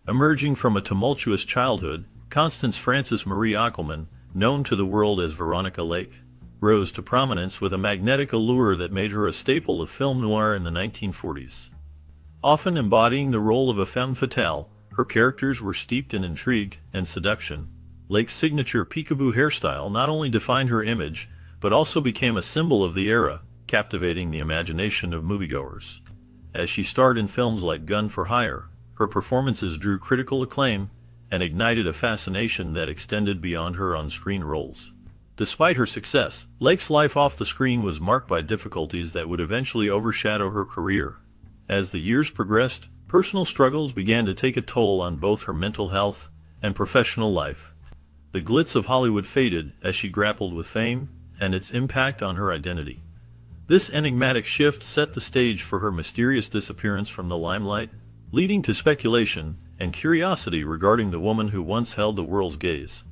Emerging from a tumultuous childhood, Constance Frances Marie Ockelman, known to the world as Veronica Lake, rose to prominence with a magnetic allure that made her a staple of film noir in the 1940s. Often embodying the role of a femme fatale, her characters were steeped in intrigue and seduction. Lake's signature peekaboo hairstyle not only defined her image, but also became a symbol of the era, captivating the imagination of moviegoers. As she starred in films like Gun for Hire, her performances drew critical acclaim and ignited a fascination that extended beyond her on-screen roles. Despite her success, Lake's life off the screen was marked by difficulties that would eventually overshadow her career. As the years progressed, personal struggles began to take a toll on both her mental health and professional life. The glitz of Hollywood faded as she grappled with fame and its impact on her identity. This enigmatic shift set the stage for her mysterious disappearance from the limelight, leading to speculation and curiosity regarding the woman who once held the world's gaze.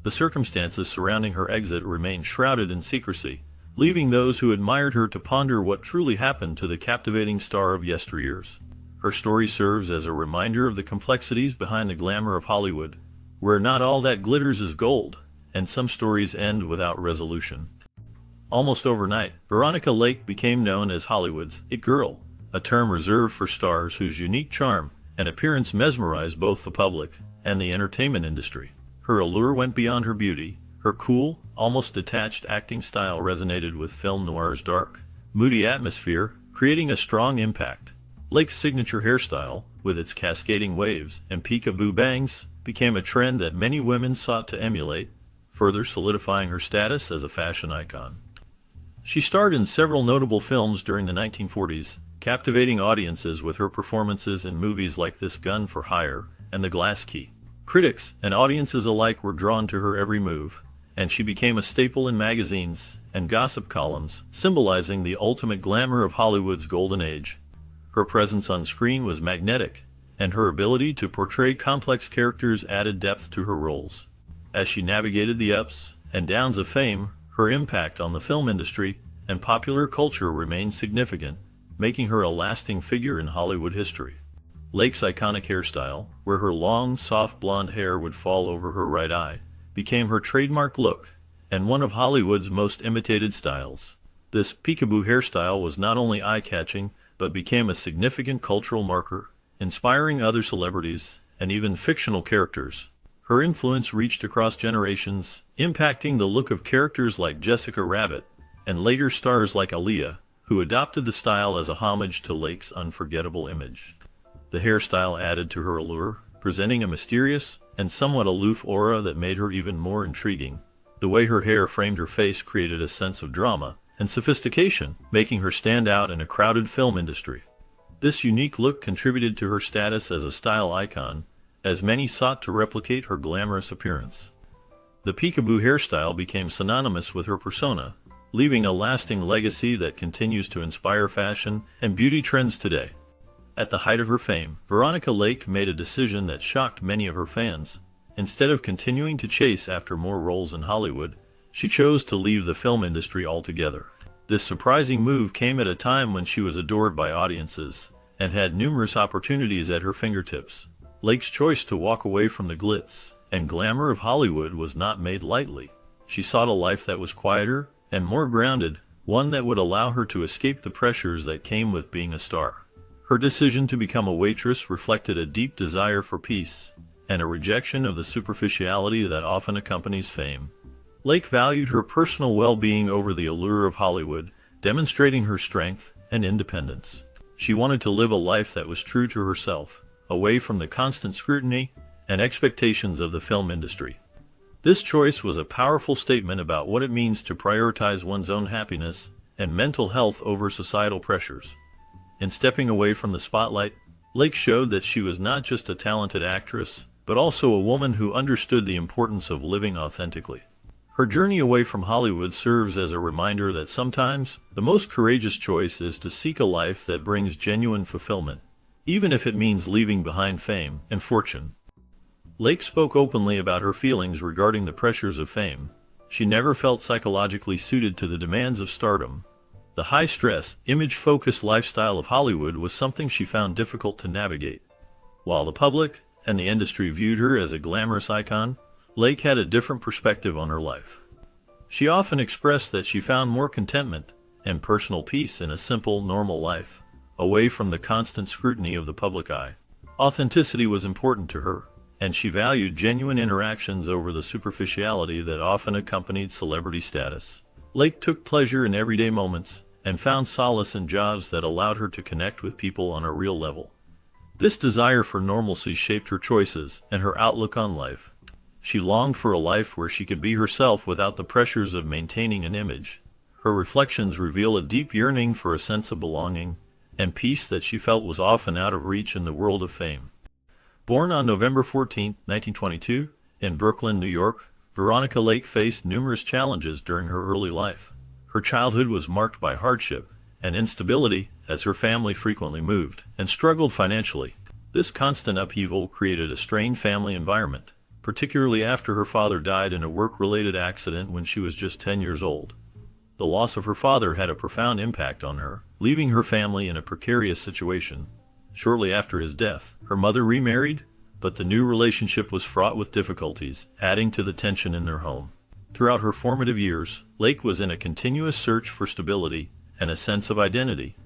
The circumstances surrounding her exit remained shrouded in secrecy, leaving those who admired her to ponder what truly happened to the captivating star of yesteryears. Her story serves as a reminder of the complexities behind the glamour of Hollywood, where not all that glitters is gold, and some stories end without resolution. Almost overnight, Veronica Lake became known as Hollywood's It Girl, a term reserved for stars whose unique charm and appearance mesmerized both the public and the entertainment industry. Her allure went beyond her beauty. Her cool, almost detached acting style resonated with film noir's dark, moody atmosphere, creating a strong impact. Lake's signature hairstyle, with its cascading waves and peekaboo bangs, became a trend that many women sought to emulate, further solidifying her status as a fashion icon. She starred in several notable films during the 1940s, captivating audiences with her performances in movies like This Gun for Hire and The Glass Key. Critics and audiences alike were drawn to her every move, and she became a staple in magazines and gossip columns, symbolizing the ultimate glamour of Hollywood's golden age. Her presence on screen was magnetic, and her ability to portray complex characters added depth to her roles. As she navigated the ups and downs of fame, her impact on the film industry and popular culture remained significant, making her a lasting figure in Hollywood history. Lake's iconic hairstyle, where her long, soft blonde hair would fall over her right eye, became her trademark look, and one of Hollywood's most imitated styles. This peekaboo hairstyle was not only eye-catching, but became a significant cultural marker, inspiring other celebrities and even fictional characters. Her influence reached across generations, impacting the look of characters like Jessica Rabbit, and later stars like Aaliyah, who adopted the style as a homage to Lake's unforgettable image. The hairstyle added to her allure, presenting a mysterious and somewhat aloof aura that made her even more intriguing. The way her hair framed her face created a sense of drama and sophistication, making her stand out in a crowded film industry. This unique look contributed to her status as a style icon, as many sought to replicate her glamorous appearance. The peekaboo hairstyle became synonymous with her persona, leaving a lasting legacy that continues to inspire fashion and beauty trends today. At the height of her fame, Veronica Lake made a decision that shocked many of her fans. Instead of continuing to chase after more roles in Hollywood, she chose to leave the film industry altogether. This surprising move came at a time when she was adored by audiences and had numerous opportunities at her fingertips. Lake's choice to walk away from the glitz and glamour of Hollywood was not made lightly. She sought a life that was quieter and more grounded, one that would allow her to escape the pressures that came with being a star. Her decision to become a waitress reflected a deep desire for peace and a rejection of the superficiality that often accompanies fame. Lake valued her personal well-being over the allure of Hollywood, demonstrating her strength and independence. She wanted to live a life that was true to herself, away from the constant scrutiny and expectations of the film industry. This choice was a powerful statement about what it means to prioritize one's own happiness and mental health over societal pressures. In stepping away from the spotlight, Lake showed that she was not just a talented actress, but also a woman who understood the importance of living authentically. Her journey away from Hollywood serves as a reminder that sometimes the most courageous choice is to seek a life that brings genuine fulfillment, even if it means leaving behind fame and fortune. Lake spoke openly about her feelings regarding the pressures of fame. She never felt psychologically suited to the demands of stardom. The high-stress, image-focused lifestyle of Hollywood was something she found difficult to navigate. While the public and the industry viewed her as a glamorous icon, Lake had a different perspective on her life. She often expressed that she found more contentment and personal peace in a simple, normal life, away from the constant scrutiny of the public eye. Authenticity was important to her, and she valued genuine interactions over the superficiality that often accompanied celebrity status. Lake took pleasure in everyday moments and found solace in jobs that allowed her to connect with people on a real level. This desire for normalcy shaped her choices and her outlook on life. She longed for a life where she could be herself without the pressures of maintaining an image. Her reflections reveal a deep yearning for a sense of belonging and peace that she felt was often out of reach in the world of fame. Born on November 14, 1922, in Brooklyn, New York, Veronica Lake faced numerous challenges during her early life. Her childhood was marked by hardship and instability as her family frequently moved and struggled financially. This constant upheaval created a strained family environment, particularly after her father died in a work-related accident when she was just 10 years old. The loss of her father had a profound impact on her, leaving her family in a precarious situation. Shortly after his death, her mother remarried, but the new relationship was fraught with difficulties, adding to the tension in their home. Throughout her formative years, Lake was in a continuous search for stability and a sense of identity.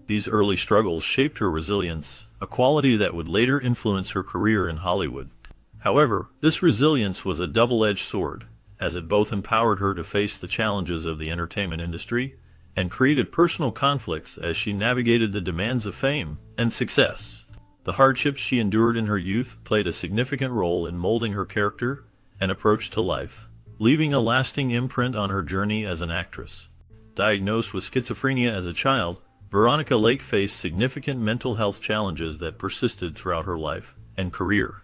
These early struggles shaped her resilience, a quality that would later influence her career in Hollywood. However, this resilience was a double-edged sword, as it both empowered her to face the challenges of the entertainment industry and created personal conflicts as she navigated the demands of fame and success. The hardships she endured in her youth played a significant role in molding her character and approach to life, leaving a lasting imprint on her journey as an actress. Diagnosed with schizophrenia as a child, Veronica Lake faced significant mental health challenges that persisted throughout her life and career.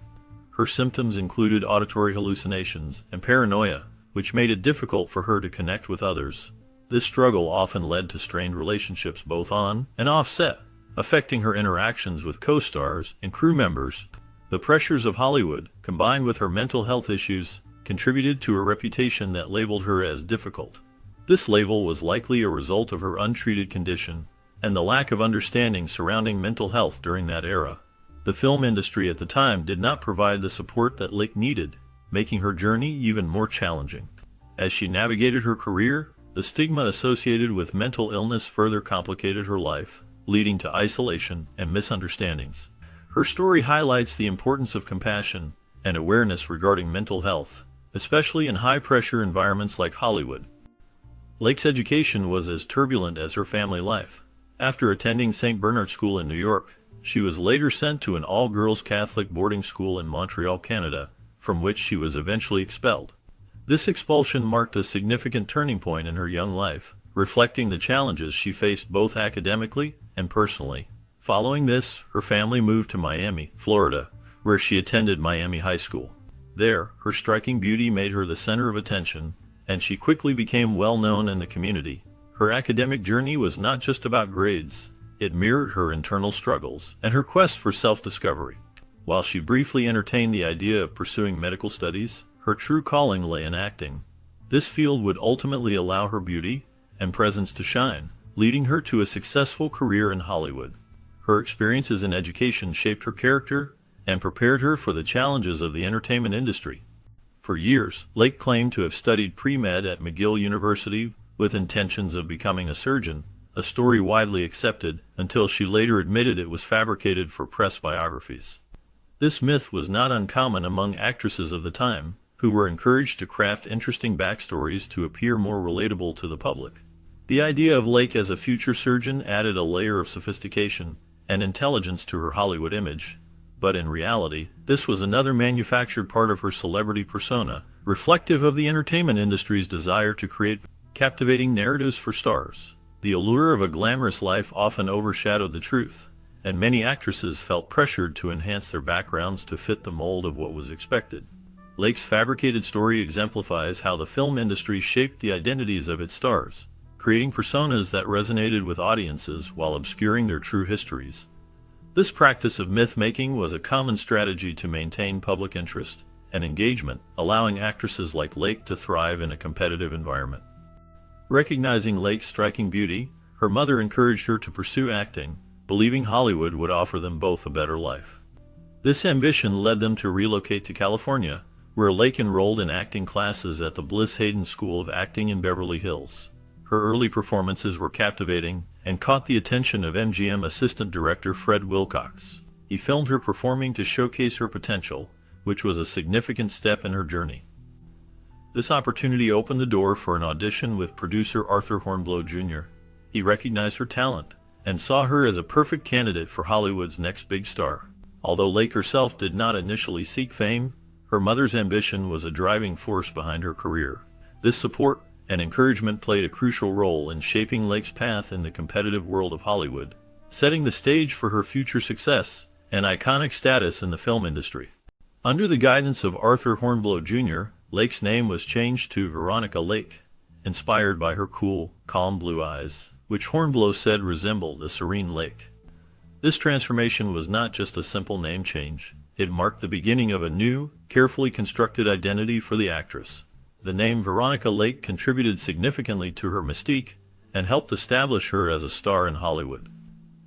Her symptoms included auditory hallucinations and paranoia, which made it difficult for her to connect with others. This struggle often led to strained relationships both on and off set, affecting her interactions with co-stars and crew members. The pressures of Hollywood, combined with her mental health issues, contributed to a reputation that labeled her as difficult. This label was likely a result of her untreated condition and the lack of understanding surrounding mental health during that era. The film industry at the time did not provide the support that Lake needed, making her journey even more challenging. As she navigated her career, the stigma associated with mental illness further complicated her life, leading to isolation and misunderstandings. Her story highlights the importance of compassion and awareness regarding mental health, especially in high-pressure environments like Hollywood. Lake's education was as turbulent as her family life. After attending St. Bernard School in New York, she was later sent to an all-girls Catholic boarding school in Montreal, Canada, from which she was eventually expelled. This expulsion marked a significant turning point in her young life, reflecting the challenges she faced both academically and personally. Following this, her family moved to Miami, Florida, where she attended Miami High School. There, her striking beauty made her the center of attention, and she quickly became well known in the community. Her academic journey was not just about grades. It mirrored her internal struggles and her quest for self-discovery. While she briefly entertained the idea of pursuing medical studies, her true calling lay in acting. This field would ultimately allow her beauty and presence to shine, leading her to a successful career in Hollywood. Her experiences in education shaped her character and prepared her for the challenges of the entertainment industry. For years, Lake claimed to have studied pre-med at McGill University with intentions of becoming a surgeon, a story widely accepted until she later admitted it was fabricated for press biographies. This myth was not uncommon among actresses of the time, who were encouraged to craft interesting backstories to appear more relatable to the public. The idea of Lake as a future surgeon added a layer of sophistication and intelligence to her Hollywood image, but in reality, this was another manufactured part of her celebrity persona, reflective of the entertainment industry's desire to create captivating narratives for stars. The allure of a glamorous life often overshadowed the truth, and many actresses felt pressured to enhance their backgrounds to fit the mold of what was expected. Lake's fabricated story exemplifies how the film industry shaped the identities of its stars, creating personas that resonated with audiences while obscuring their true histories. This practice of myth-making was a common strategy to maintain public interest and engagement, allowing actresses like Lake to thrive in a competitive environment. Recognizing Lake's striking beauty, her mother encouraged her to pursue acting, believing Hollywood would offer them both a better life. This ambition led them to relocate to California, where Lake enrolled in acting classes at the Bliss Hayden School of Acting in Beverly Hills. Her early performances were captivating and caught the attention of MGM assistant director Fred Wilcox. He filmed her performing to showcase her potential, which was a significant step in her journey. This opportunity opened the door for an audition with producer Arthur Hornblow Jr. He recognized her talent and saw her as a perfect candidate for Hollywood's next big star. Although Lake herself did not initially seek fame, her mother's ambition was a driving force behind her career. This support and encouragement played a crucial role in shaping Lake's path in the competitive world of Hollywood, setting the stage for her future success and iconic status in the film industry. Under the guidance of Arthur Hornblow Jr., Lake's name was changed to Veronica Lake, inspired by her cool, calm blue eyes, which Hornblow said resembled a serene lake. This transformation was not just a simple name change. It marked the beginning of a new, carefully constructed identity for the actress. The name Veronica Lake contributed significantly to her mystique and helped establish her as a star in Hollywood.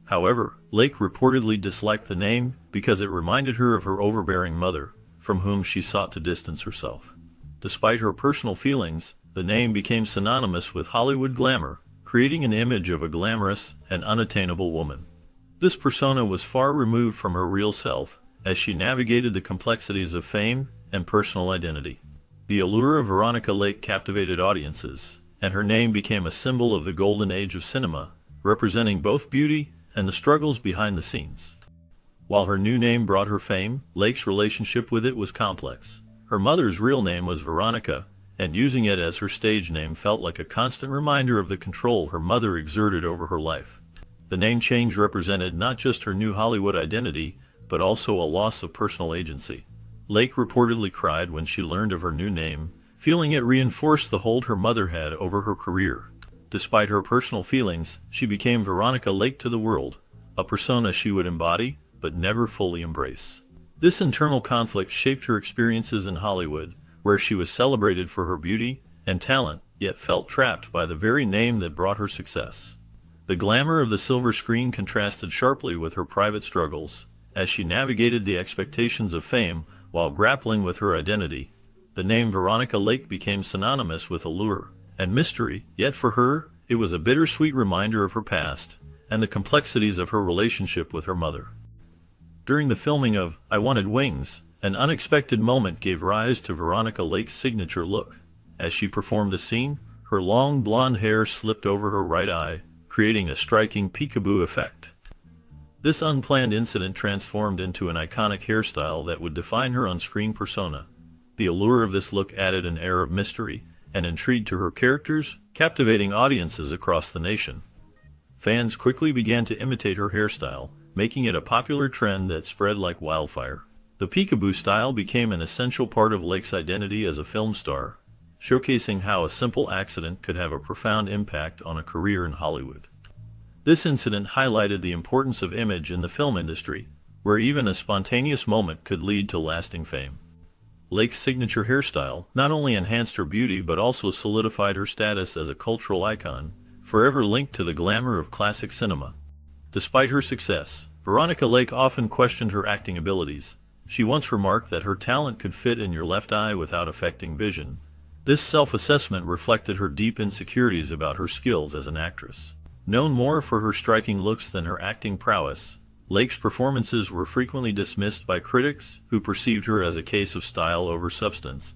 However, Lake reportedly disliked the name because it reminded her of her overbearing mother, from whom she sought to distance herself. Despite her personal feelings, the name became synonymous with Hollywood glamour, creating an image of a glamorous and unattainable woman. This persona was far removed from her real self, as she navigated the complexities of fame and personal identity. The allure of Veronica Lake captivated audiences, and her name became a symbol of the golden age of cinema, representing both beauty and the struggles behind the scenes. While her new name brought her fame, Lake's relationship with it was complex. Her mother's real name was Veronica, and using it as her stage name felt like a constant reminder of the control her mother exerted over her life. The name change represented not just her new Hollywood identity, but also a loss of personal agency. Lake reportedly cried when she learned of her new name, feeling it reinforced the hold her mother had over her career. Despite her personal feelings, she became Veronica Lake to the world, a persona she would embody, but never fully embrace. This internal conflict shaped her experiences in Hollywood, where she was celebrated for her beauty and talent, yet felt trapped by the very name that brought her success. The glamour of the silver screen contrasted sharply with her private struggles, as she navigated the expectations of fame while grappling with her identity. The name Veronica Lake became synonymous with allure and mystery, yet for her, it was a bittersweet reminder of her past and the complexities of her relationship with her mother. During the filming of I Wanted Wings, an unexpected moment gave rise to Veronica Lake's signature look. As she performed a scene, her long blonde hair slipped over her right eye, creating a striking peekaboo effect. This unplanned incident transformed into an iconic hairstyle that would define her on-screen persona. The allure of this look added an air of mystery and intrigue to her characters, captivating audiences across the nation. Fans quickly began to imitate her hairstyle, making it a popular trend that spread like wildfire. The peekaboo style became an essential part of Lake's identity as a film star, showcasing how a simple accident could have a profound impact on a career in Hollywood. This incident highlighted the importance of image in the film industry, where even a spontaneous moment could lead to lasting fame. Lake's signature hairstyle not only enhanced her beauty but also solidified her status as a cultural icon, forever linked to the glamour of classic cinema. Despite her success, Veronica Lake often questioned her acting abilities. She once remarked that her talent could fit in your left eye without affecting vision. This self-assessment reflected her deep insecurities about her skills as an actress. Known more for her striking looks than her acting prowess, Lake's performances were frequently dismissed by critics who perceived her as a case of style over substance.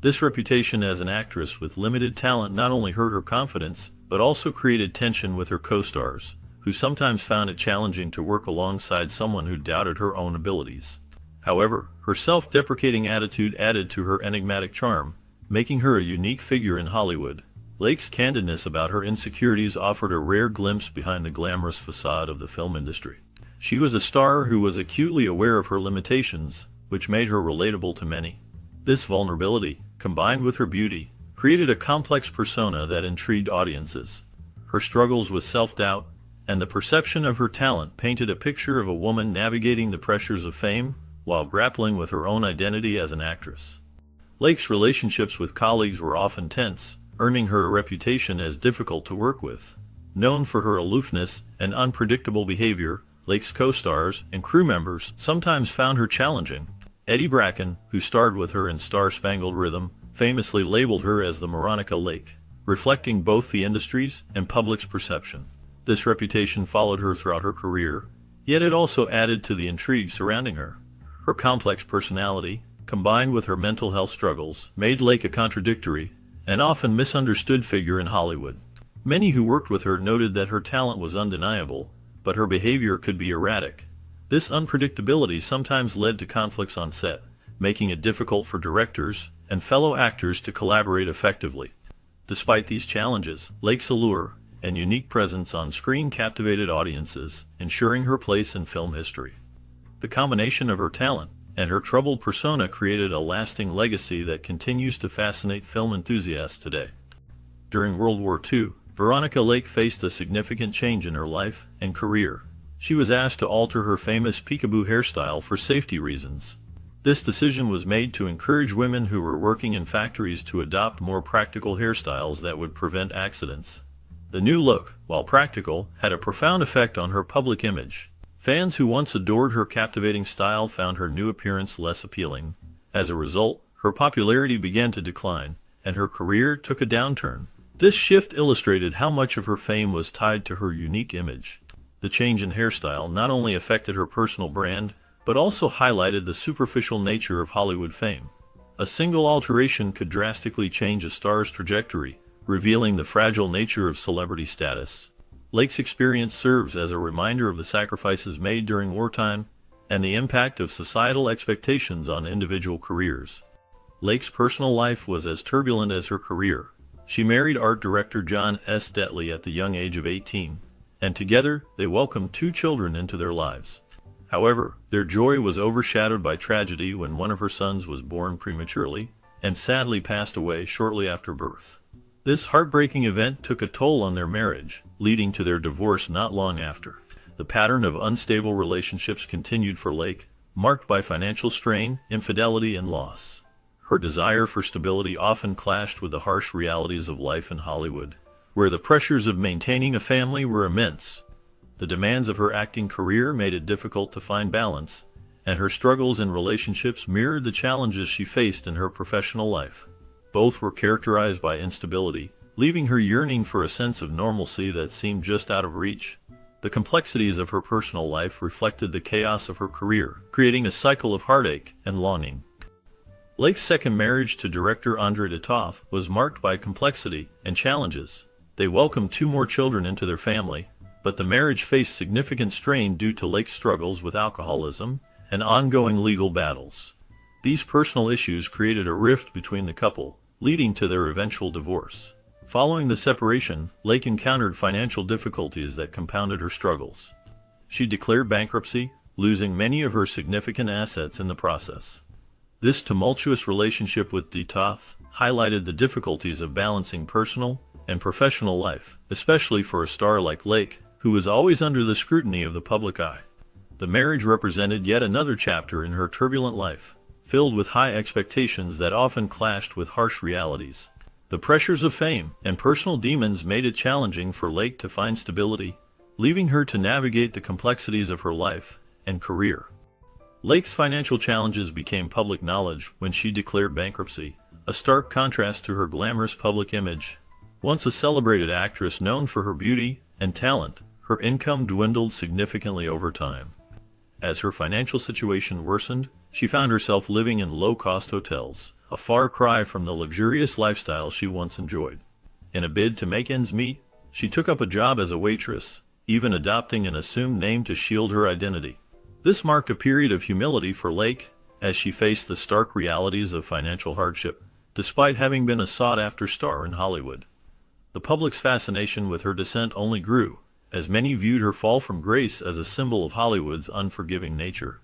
This reputation as an actress with limited talent not only hurt her confidence, but also created tension with her co-stars, who sometimes found it challenging to work alongside someone who doubted her own abilities. However, her self-deprecating attitude added to her enigmatic charm, making her a unique figure in Hollywood. Lake's candidness about her insecurities offered a rare glimpse behind the glamorous facade of the film industry. She was a star who was acutely aware of her limitations, which made her relatable to many. This vulnerability, combined with her beauty, created a complex persona that intrigued audiences. Her struggles with self-doubt and the perception of her talent painted a picture of a woman navigating the pressures of fame while grappling with her own identity as an actress. Lake's relationships with colleagues were often tense, earning her a reputation as difficult to work with. Known for her aloofness and unpredictable behavior, Lake's co-stars and crew members sometimes found her challenging. Eddie Bracken, who starred with her in Star-Spangled Rhythm, famously labeled her as the Veronica Lake, reflecting both the industry's and public's perception. This reputation followed her throughout her career, yet it also added to the intrigue surrounding her. Her complex personality, combined with her mental health struggles, made Lake a contradictory and often misunderstood figure in Hollywood. Many who worked with her noted that her talent was undeniable, but her behavior could be erratic. This unpredictability sometimes led to conflicts on set, making it difficult for directors and fellow actors to collaborate effectively. Despite these challenges, Lake's allure and unique presence on screen captivated audiences, ensuring her place in film history. The combination of her talent and her troubled persona created a lasting legacy that continues to fascinate film enthusiasts today. During World War II, Veronica Lake faced a significant change in her life and career. She was asked to alter her famous peekaboo hairstyle for safety reasons. This decision was made to encourage women who were working in factories to adopt more practical hairstyles that would prevent accidents. The new look, while practical, had a profound effect on her public image. Fans who once adored her captivating style found her new appearance less appealing. As a result, her popularity began to decline, and her career took a downturn. This shift illustrated how much of her fame was tied to her unique image. The change in hairstyle not only affected her personal brand, but also highlighted the superficial nature of Hollywood fame. A single alteration could drastically change a star's trajectory, revealing the fragile nature of celebrity status. Lake's experience serves as a reminder of the sacrifices made during wartime and the impact of societal expectations on individual careers. Lake's personal life was as turbulent as her career. She married art director John S. Detley at the young age of 18, and together they welcomed 2 children into their lives. However, their joy was overshadowed by tragedy when one of her sons was born prematurely and sadly passed away shortly after birth. This heartbreaking event took a toll on their marriage, leading to their divorce not long after. The pattern of unstable relationships continued for Lake, marked by financial strain, infidelity, and loss. Her desire for stability often clashed with the harsh realities of life in Hollywood, where the pressures of maintaining a family were immense. The demands of her acting career made it difficult to find balance, and her struggles in relationships mirrored the challenges she faced in her professional life. Both were characterized by instability, leaving her yearning for a sense of normalcy that seemed just out of reach. The complexities of her personal life reflected the chaos of her career, creating a cycle of heartache and longing. Lake's second marriage to director Andre Titoff was marked by complexity and challenges. They welcomed 2 more children into their family, but the marriage faced significant strain due to Lake's struggles with alcoholism and ongoing legal battles. These personal issues created a rift between the couple, leading to their eventual divorce. Following the separation, Lake encountered financial difficulties that compounded her struggles. She declared bankruptcy, losing many of her significant assets in the process. This tumultuous relationship with Titoff highlighted the difficulties of balancing personal and professional life, especially for a star like Lake, who was always under the scrutiny of the public eye. The marriage represented yet another chapter in her turbulent life, filled with high expectations that often clashed with harsh realities. The pressures of fame and personal demons made it challenging for Lake to find stability, leaving her to navigate the complexities of her life and career. Lake's financial challenges became public knowledge when she declared bankruptcy, a stark contrast to her glamorous public image. Once a celebrated actress known for her beauty and talent, her income dwindled significantly over time. As her financial situation worsened, she found herself living in low-cost hotels, a far cry from the luxurious lifestyle she once enjoyed. In a bid to make ends meet, she took up a job as a waitress, even adopting an assumed name to shield her identity. This marked a period of humility for Lake, as she faced the stark realities of financial hardship, despite having been a sought-after star in Hollywood. The public's fascination with her descent only grew, as many viewed her fall from grace as a symbol of Hollywood's unforgiving nature.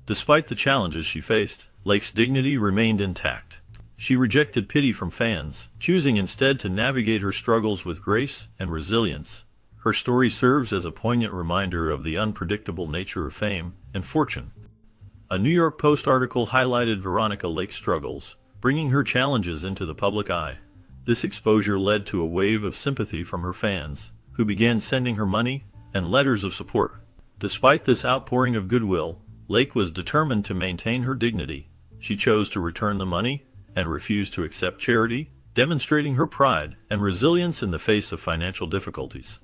Despite the challenges she faced, Lake's dignity remained intact. She rejected pity from fans, choosing instead to navigate her struggles with grace and resilience. Her story serves as a poignant reminder of the unpredictable nature of fame and fortune. A New York Post article highlighted Veronica Lake's struggles, bringing her challenges into the public eye. This exposure led to a wave of sympathy from her fans, who began sending her money and letters of support. Despite this outpouring of goodwill, Lake was determined to maintain her dignity. She chose to return the money and refused to accept charity, demonstrating her pride and resilience in the face of financial difficulties.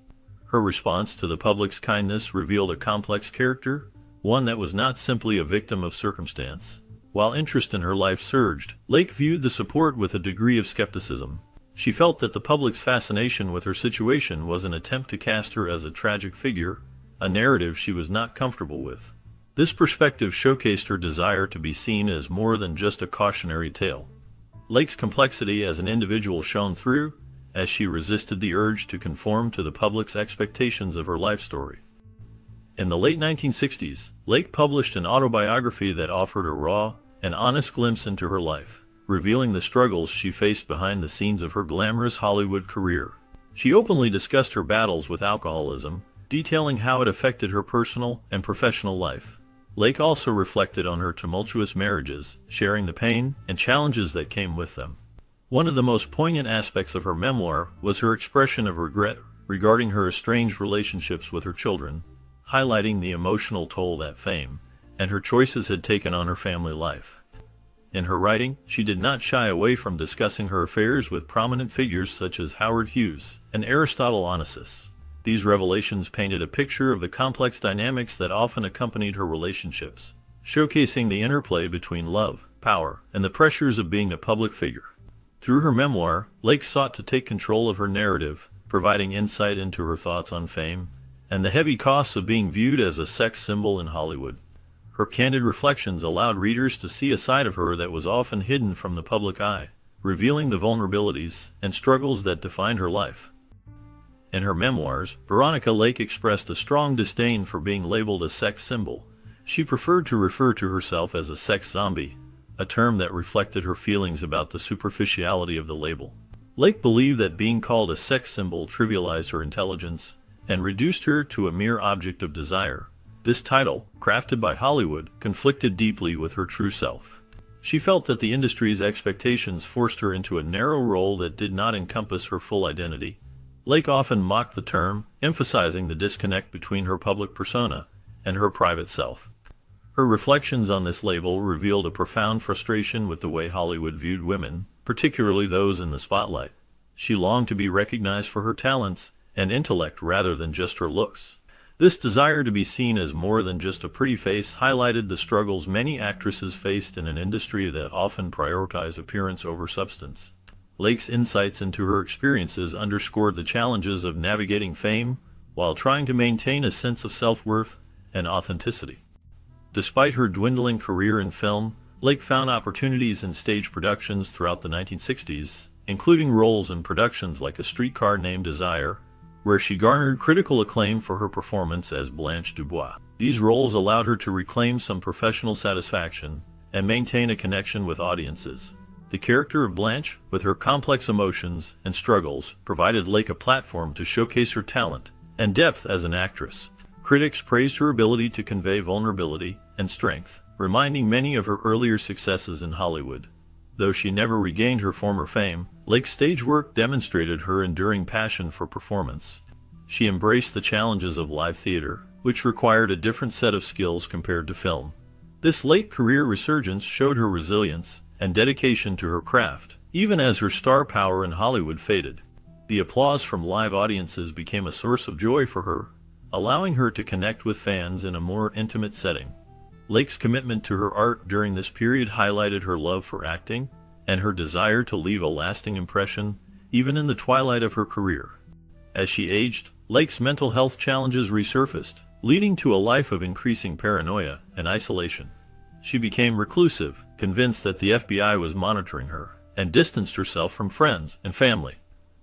Her response to the public's kindness revealed a complex character, one that was not simply a victim of circumstance. While interest in her life surged, Lake viewed the support with a degree of skepticism. She felt that the public's fascination with her situation was an attempt to cast her as a tragic figure, a narrative she was not comfortable with. This perspective showcased her desire to be seen as more than just a cautionary tale. Lake's complexity as an individual shone through, as she resisted the urge to conform to the public's expectations of her life story. In the late 1960s, Lake published an autobiography that offered a raw and honest glimpse into her life, revealing the struggles she faced behind the scenes of her glamorous Hollywood career. She openly discussed her battles with alcoholism, detailing how it affected her personal and professional life. Lake also reflected on her tumultuous marriages, sharing the pain and challenges that came with them. One of the most poignant aspects of her memoir was her expression of regret regarding her estranged relationships with her children, highlighting the emotional toll that fame and her choices had taken on her family life. In her writing, she did not shy away from discussing her affairs with prominent figures such as Howard Hughes and Aristotle Onassis. These revelations painted a picture of the complex dynamics that often accompanied her relationships, showcasing the interplay between love, power, and the pressures of being a public figure. Through her memoir, Lake sought to take control of her narrative, providing insight into her thoughts on fame and the heavy costs of being viewed as a sex symbol in Hollywood. Her candid reflections allowed readers to see a side of her that was often hidden from the public eye, revealing the vulnerabilities and struggles that defined her life. In her memoirs, Veronica Lake expressed a strong disdain for being labeled a sex symbol. She preferred to refer to herself as a sex zombie, a term that reflected her feelings about the superficiality of the label. Lake believed that being called a sex symbol trivialized her intelligence and reduced her to a mere object of desire. This title, crafted by Hollywood, conflicted deeply with her true self. She felt that the industry's expectations forced her into a narrow role that did not encompass her full identity. Lake often mocked the term, emphasizing the disconnect between her public persona and her private self. Her reflections on this label revealed a profound frustration with the way Hollywood viewed women, particularly those in the spotlight. She longed to be recognized for her talents and intellect rather than just her looks. This desire to be seen as more than just a pretty face highlighted the struggles many actresses faced in an industry that often prioritized appearance over substance. Lake's insights into her experiences underscored the challenges of navigating fame while trying to maintain a sense of self-worth and authenticity. Despite her dwindling career in film, Lake found opportunities in stage productions throughout the 1960s, including roles in productions like A Streetcar Named Desire, where she garnered critical acclaim for her performance as Blanche Dubois. These roles allowed her to reclaim some professional satisfaction and maintain a connection with audiences. The character of Blanche, with her complex emotions and struggles, provided Lake a platform to showcase her talent and depth as an actress. Critics praised her ability to convey vulnerability and strength, reminding many of her earlier successes in Hollywood. Though she never regained her former fame, Lake's stage work demonstrated her enduring passion for performance. She embraced the challenges of live theater, which required a different set of skills compared to film. This late career resurgence showed her resilience and dedication to her craft, even as her star power in Hollywood faded. The applause from live audiences became a source of joy for her, allowing her to connect with fans in a more intimate setting. Lake's commitment to her art during this period highlighted her love for acting and her desire to leave a lasting impression, even in the twilight of her career. As she aged, Lake's mental health challenges resurfaced, leading to a life of increasing paranoia and isolation. She became reclusive, convinced that the FBI was monitoring her, and distanced herself from friends and family.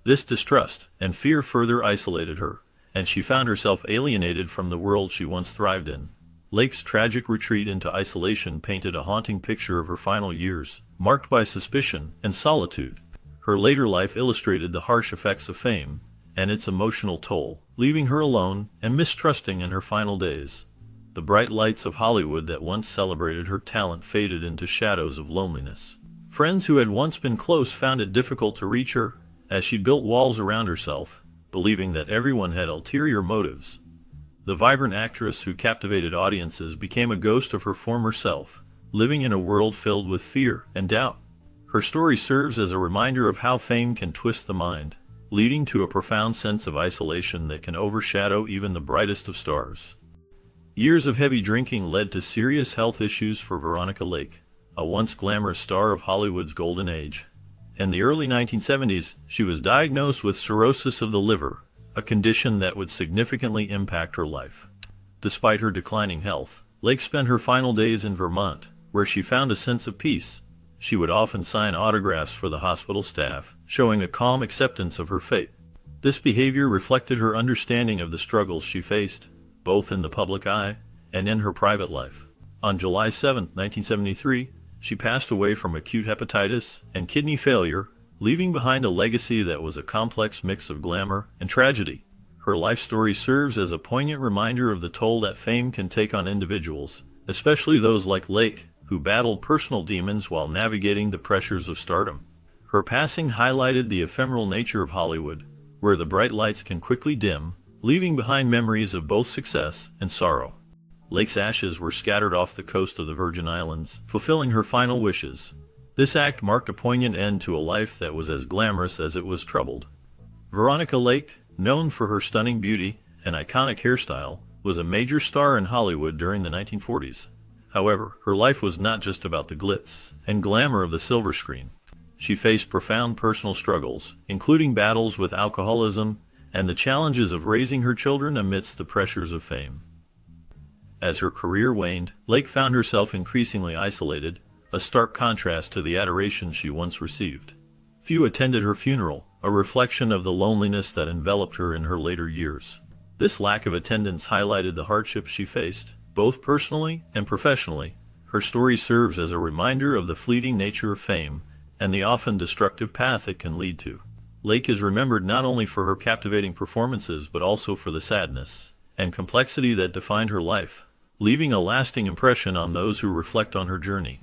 This distrust and fear further isolated her, and she found herself alienated from the world she once thrived in. Lake's tragic retreat into isolation painted a haunting picture of her final years, marked by suspicion and solitude. Her later life illustrated the harsh effects of fame and its emotional toll, leaving her alone and mistrusting in her final days. The bright lights of Hollywood that once celebrated her talent faded into shadows of loneliness. Friends who had once been close found it difficult to reach her, as she built walls around herself, believing that everyone had ulterior motives. The vibrant actress who captivated audiences became a ghost of her former self, living in a world filled with fear and doubt. Her story serves as a reminder of how fame can twist the mind, leading to a profound sense of isolation that can overshadow even the brightest of stars. Years of heavy drinking led to serious health issues for Veronica Lake, a once glamorous star of Hollywood's golden age. In the early 1970s, she was diagnosed with cirrhosis of the liver, a condition that would significantly impact her life. Despite her declining health, Lake spent her final days in Vermont, where she found a sense of peace. She would often sign autographs for the hospital staff, showing a calm acceptance of her fate. This behavior reflected her understanding of the struggles she faced, both in the public eye and in her private life. On July 7, 1973, she passed away from acute hepatitis and kidney failure, leaving behind a legacy that was a complex mix of glamour and tragedy. Her life story serves as a poignant reminder of the toll that fame can take on individuals, especially those like Lake, who battled personal demons while navigating the pressures of stardom. Her passing highlighted the ephemeral nature of Hollywood, where the bright lights can quickly dim, leaving behind memories of both success and sorrow. Lake's ashes were scattered off the coast of the Virgin Islands, fulfilling her final wishes. This act marked a poignant end to a life that was as glamorous as it was troubled. Veronica Lake, known for her stunning beauty and iconic hairstyle, was a major star in Hollywood during the 1940s. However, her life was not just about the glitz and glamour of the silver screen. She faced profound personal struggles, including battles with alcoholism and the challenges of raising her children amidst the pressures of fame. As her career waned, Lake found herself increasingly isolated, a stark contrast to the adoration she once received. Few attended her funeral, a reflection of the loneliness that enveloped her in her later years. This lack of attendance highlighted the hardships she faced, both personally and professionally. Her story serves as a reminder of the fleeting nature of fame and the often destructive path it can lead to. Lake is remembered not only for her captivating performances but also for the sadness and complexity that defined her life, leaving a lasting impression on those who reflect on her journey.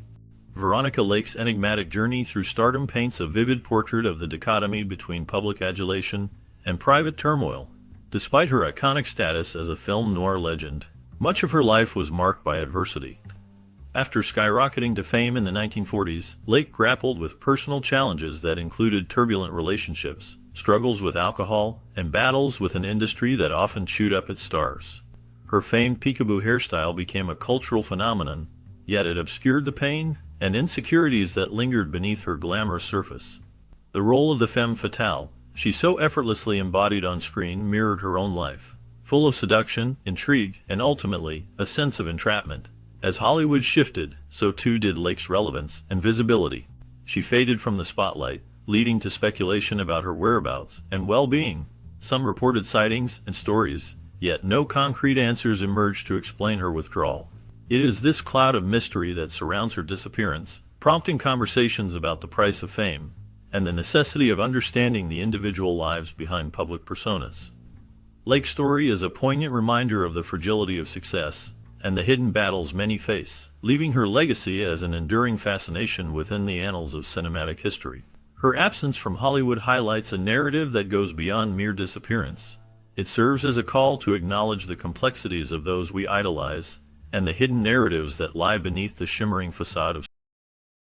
Veronica Lake's enigmatic journey through stardom paints a vivid portrait of the dichotomy between public adulation and private turmoil. Despite her iconic status as a film noir legend, much of her life was marked by adversity. After skyrocketing to fame in the 1940s, Lake grappled with personal challenges that included turbulent relationships, struggles with alcohol, and battles with an industry that often chewed up its stars. Her famed peekaboo hairstyle became a cultural phenomenon, yet it obscured the pain and insecurities that lingered beneath her glamorous surface. The role of the femme fatale she so effortlessly embodied on screen mirrored her own life, full of seduction, intrigue, and ultimately, a sense of entrapment. As Hollywood shifted, so too did Lake's relevance and visibility. She faded from the spotlight, leading to speculation about her whereabouts and well-being. Some reported sightings and stories, yet no concrete answers emerged to explain her withdrawal. It is this cloud of mystery that surrounds her disappearance, prompting conversations about the price of fame and the necessity of understanding the individual lives behind public personas. Lake's story is a poignant reminder of the fragility of success and the hidden battles many face, leaving her legacy as an enduring fascination within the annals of cinematic history. Her absence from Hollywood highlights a narrative that goes beyond mere disappearance. It serves as a call to acknowledge the complexities of those we idolize and the hidden narratives that lie beneath the shimmering facade of